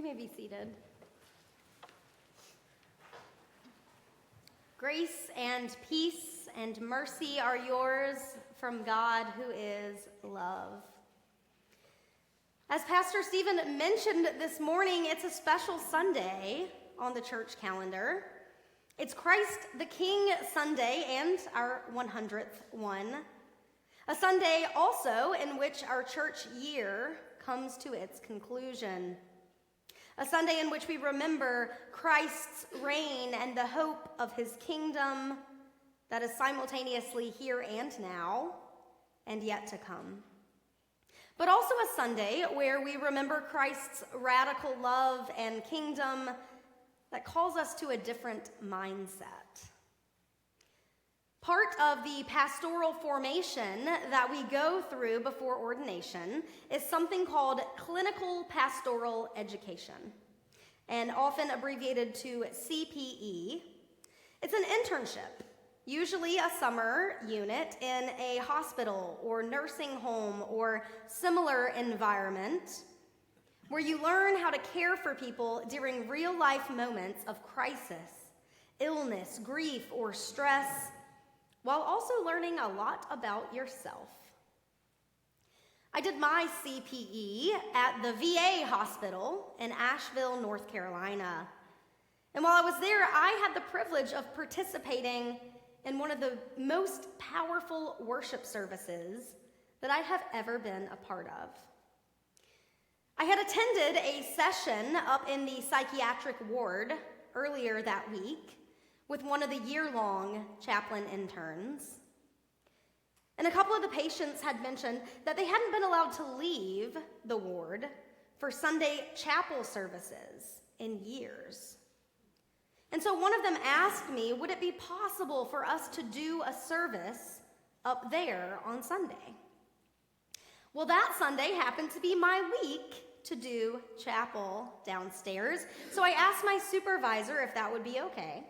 may be seated. Grace and peace and mercy are yours from God, who is love. As Pastor Stephen mentioned this morning, it's a special Sunday on the church calendar. It's Christ the King Sunday and our 100th one. A Sunday also in which our church year comes to its conclusion. A Sunday in which we remember Christ's reign and the hope of his kingdom that is simultaneously here and now and yet to come. But also a Sunday where we remember Christ's radical love and kingdom that calls us to a different mindset. Part of the pastoral formation that we go through before ordination is something called clinical pastoral education, and often abbreviated to CPE. It's an internship, usually a summer unit in a hospital or nursing home or similar environment, where you learn how to care for people during real-life moments of crisis, illness, grief, or stress, while also learning a lot about yourself. I did my CPE at the VA hospital in Asheville, North Carolina. And while I was there, I had the privilege of participating in one of the most powerful worship services that I have ever been a part of. I had attended a session up in the psychiatric ward earlier that week with one of the year-long chaplain interns. And a couple of the patients had mentioned that they hadn't been allowed to leave the ward for Sunday chapel services in years. And so one of them asked me, would it be possible for us to do a service up there on Sunday? Well, that Sunday happened to be my week to do chapel downstairs. So I asked my supervisor if that would be okay.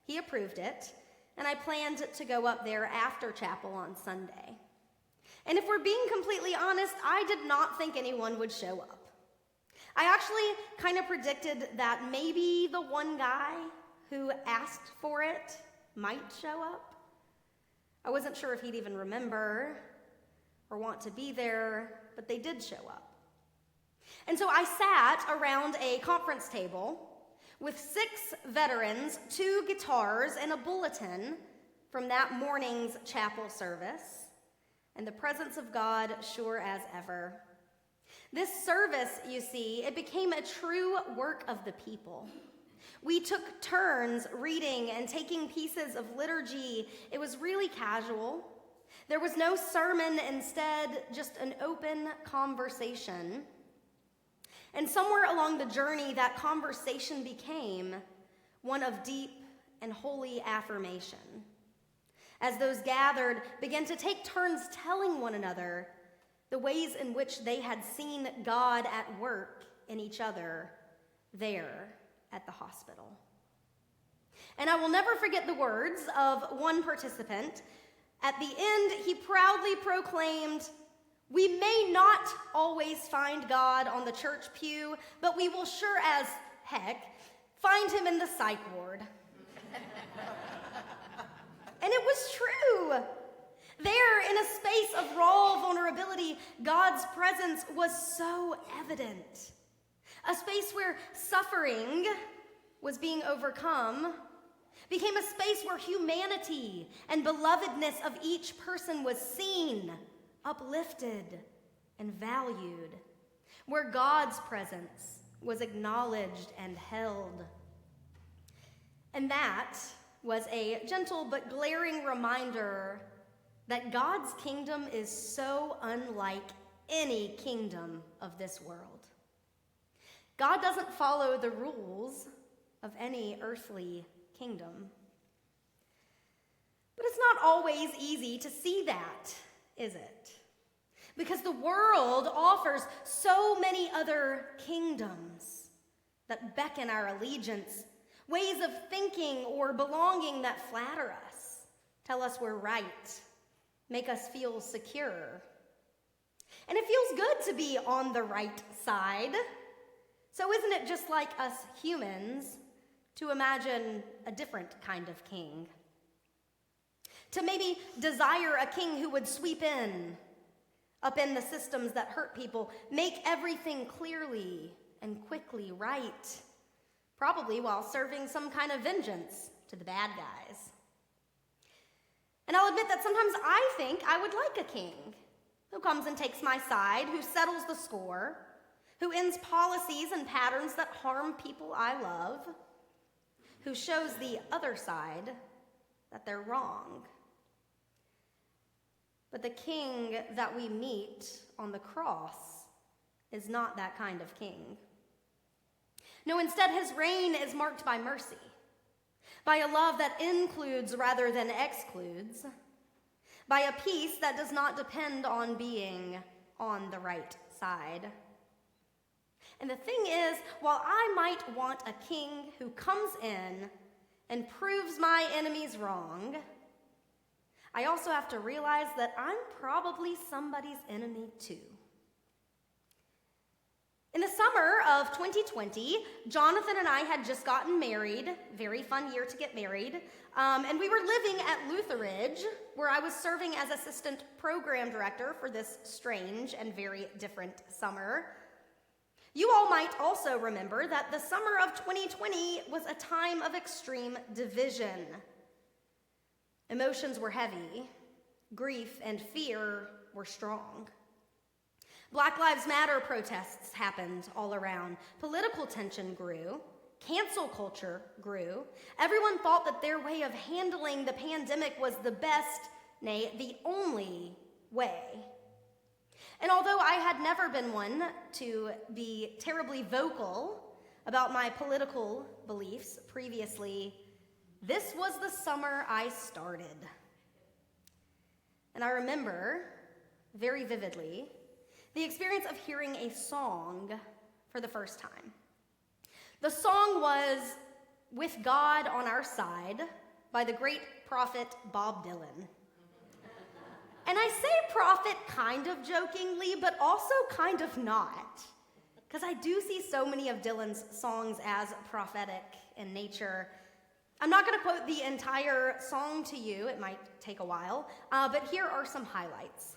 He approved it, and I planned to go up there after chapel on Sunday. And if we're being completely honest, I did not think anyone would show up. I actually kind of predicted that maybe the one guy who asked for it might show up. I wasn't sure if he'd even remember or want to be there, but they did show up. And so I sat around a conference table with 6 veterans, 2 guitars, and a bulletin from that morning's chapel service, and the presence of God sure as ever. This service, you see, it became a true work of the people. We took turns reading and taking pieces of liturgy. It was really casual. There was no sermon, instead, just an open conversation. And somewhere along the journey, that conversation became one of deep and holy affirmation, as those gathered began to take turns telling one another the ways in which they had seen God at work in each other there at the hospital. And I will never forget the words of one participant. At the end, he proudly proclaimed, "We may not always find God on the church pew, but we will sure as heck find him in the psych ward." And it was true. There, in a space of raw vulnerability, God's presence was so evident. A space where suffering was being overcome became a space where humanity and belovedness of each person was seen, uplifted, and valued, where God's presence was acknowledged and held. And that was a gentle but glaring reminder that God's kingdom is so unlike any kingdom of this world. God doesn't follow the rules of any earthly kingdom. But it's not always easy to see that, is it? Because the world offers so many other kingdoms that beckon our allegiance, ways of thinking or belonging that flatter us, tell us we're right, make us feel secure. And it feels good to be on the right side. So isn't it just like us humans to imagine a different kind of king? To maybe desire a king who would sweep in, upend the systems that hurt people, make everything clearly and quickly right, probably while serving some kind of vengeance to the bad guys. And I'll admit that sometimes I think I would like a king who comes and takes my side, who settles the score, who ends policies and patterns that harm people I love, who shows the other side that they're wrong. But the king that we meet on the cross is not that kind of king. No, instead, his reign is marked by mercy, by a love that includes rather than excludes, by a peace that does not depend on being on the right side. And the thing is, while I might want a king who comes in and proves my enemies wrong, I also have to realize that I'm probably somebody's enemy too. In the summer of 2020, Jonathan and I had just gotten married. Very fun year to get married. And we were living at Lutheran, where I was serving as assistant program director for this strange and very different summer. You all might also remember that the summer of 2020 was a time of extreme division. Emotions were heavy. Grief and fear were strong. Black Lives Matter protests happened all around. Political tension grew. Cancel culture grew. Everyone thought that their way of handling the pandemic was the best, nay, the only way. And although I had never been one to be terribly vocal about my political beliefs previously, this was the summer I started. And I remember very vividly the experience of hearing a song for the first time. The song was "With God on Our Side" by the great prophet Bob Dylan. And I say prophet kind of jokingly, but also kind of not, because I do see so many of Dylan's songs as prophetic in nature. I'm not going to quote the entire song to you. It might take a while, but here are some highlights.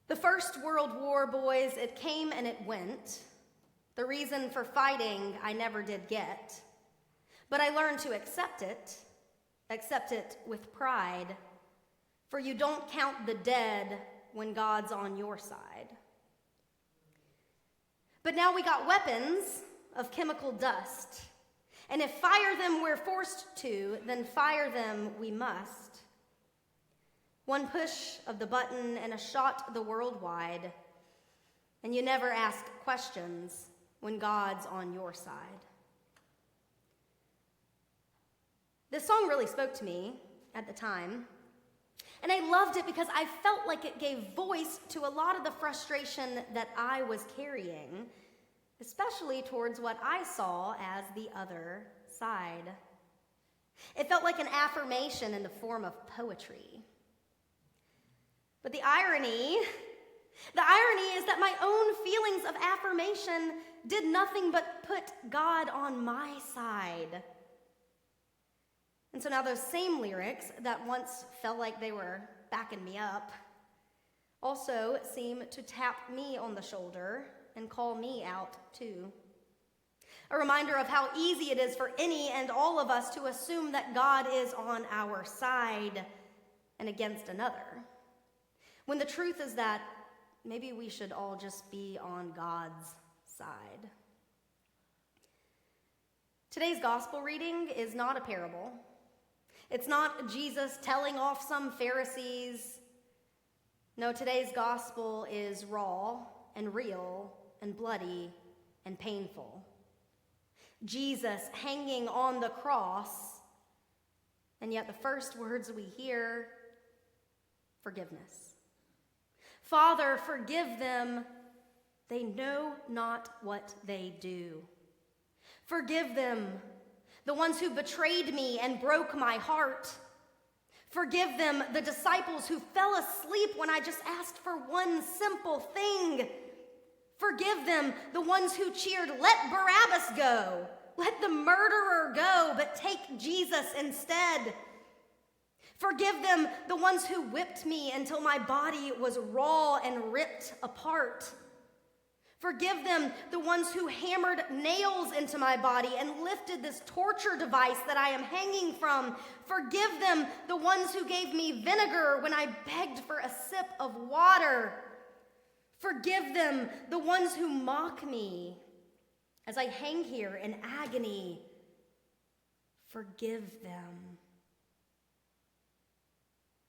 The First World War, boys, it came and it went. The reason for fighting I never did get. But I learned to accept it with pride. For you don't count the dead when God's on your side. But now we got weapons of chemical dust. And if fire them we're forced to, then fire them we must. One push of the button and a shot the world wide. And you never ask questions when God's on your side. This song really spoke to me at the time. And I loved it because I felt like it gave voice to a lot of the frustration that I was carrying, especially towards what I saw as the other side. It felt like an affirmation in the form of poetry. But the irony is that my own feelings of affirmation did nothing but put God on my side. And so now those same lyrics that once felt like they were backing me up also seem to tap me on the shoulder and call me out too. A reminder of how easy it is for any and all of us to assume that God is on our side and against another, when the truth is that maybe we should all just be on God's side. Today's gospel reading is not a parable. It's not Jesus telling off some Pharisees. No, today's gospel is raw and real and bloody and painful. Jesus hanging on the cross, and yet the first words we hear, forgiveness. Father, forgive them. They know not what they do. Forgive them, the ones who betrayed me and broke my heart. Forgive them, the disciples who fell asleep when I just asked for one simple thing. Forgive them, the ones who cheered, "Let Barabbas go. Let the murderer go, but take Jesus instead." Forgive them, the ones who whipped me until my body was raw and ripped apart. Forgive them, the ones who hammered nails into my body and lifted this torture device that I am hanging from. Forgive them, the ones who gave me vinegar when I begged for a sip of water. Forgive them, the ones who mock me as I hang here in agony. Forgive them.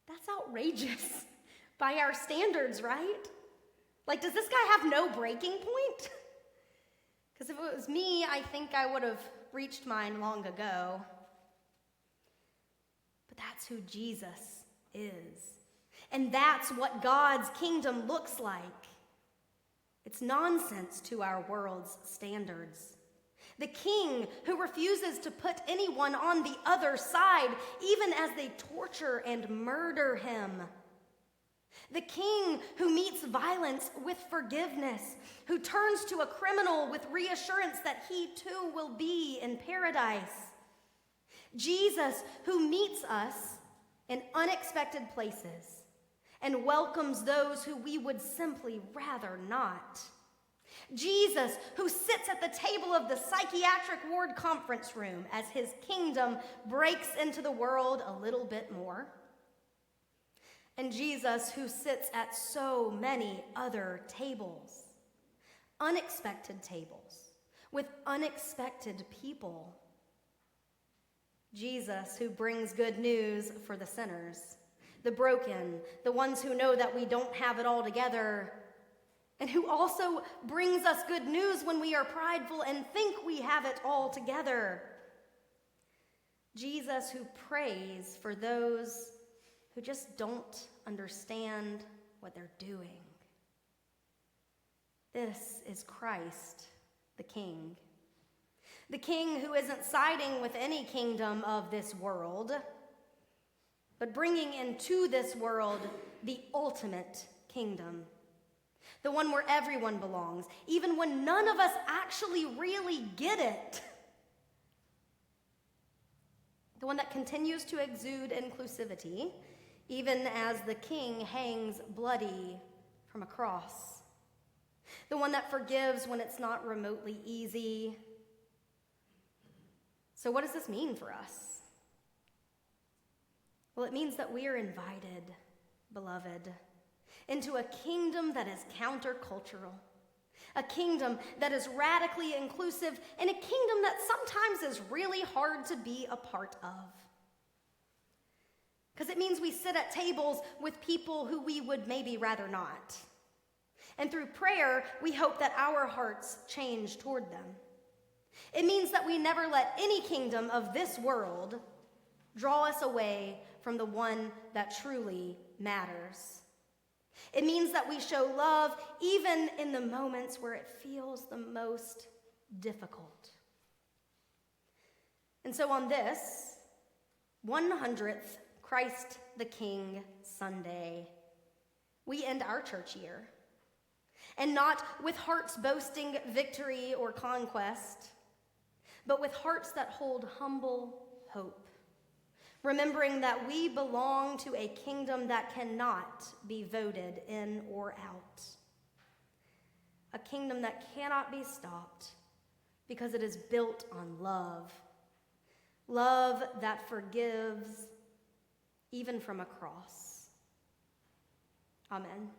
That's outrageous by our standards, right? Like, does this guy have no breaking point? Because if it was me, I think I would have reached mine long ago. But that's who Jesus is. And that's what God's kingdom looks like. It's nonsense to our world's standards. The king who refuses to put anyone on the other side, even as they torture and murder him. The king who meets violence with forgiveness, who turns to a criminal with reassurance that he too will be in paradise. Jesus who meets us in unexpected places and welcomes those who we would simply rather not. Jesus who sits at the table of the psychiatric ward conference room as his kingdom breaks into the world a little bit more. And Jesus who sits at so many other tables, unexpected tables, with unexpected people. Jesus who brings good news for the sinners, the broken, the ones who know that we don't have it all together, and who also brings us good news when we are prideful and think we have it all together. Jesus who prays for those who just don't understand what they're doing. This is Christ, the King. The King who isn't siding with any kingdom of this world, but bringing into this world the ultimate kingdom. The one where everyone belongs, even when none of us actually really get it. The one that continues to exude inclusivity, even as the king hangs bloody from a cross. The one that forgives when it's not remotely easy. So what does this mean for us? Well, it means that we are invited, beloved, into a kingdom that is countercultural, a kingdom that is radically inclusive, and a kingdom that sometimes is really hard to be a part of. Because it means we sit at tables with people who we would maybe rather not. And through prayer, we hope that our hearts change toward them. It means that we never let any kingdom of this world draw us away from the one that truly matters. It means that we show love even in the moments where it feels the most difficult. And so on this 100th Christ the King Sunday, we end our church year. And not with hearts boasting victory or conquest, but with hearts that hold humble hope. Remembering that we belong to a kingdom that cannot be voted in or out. A kingdom that cannot be stopped because it is built on love. Love that forgives even from a cross. Amen.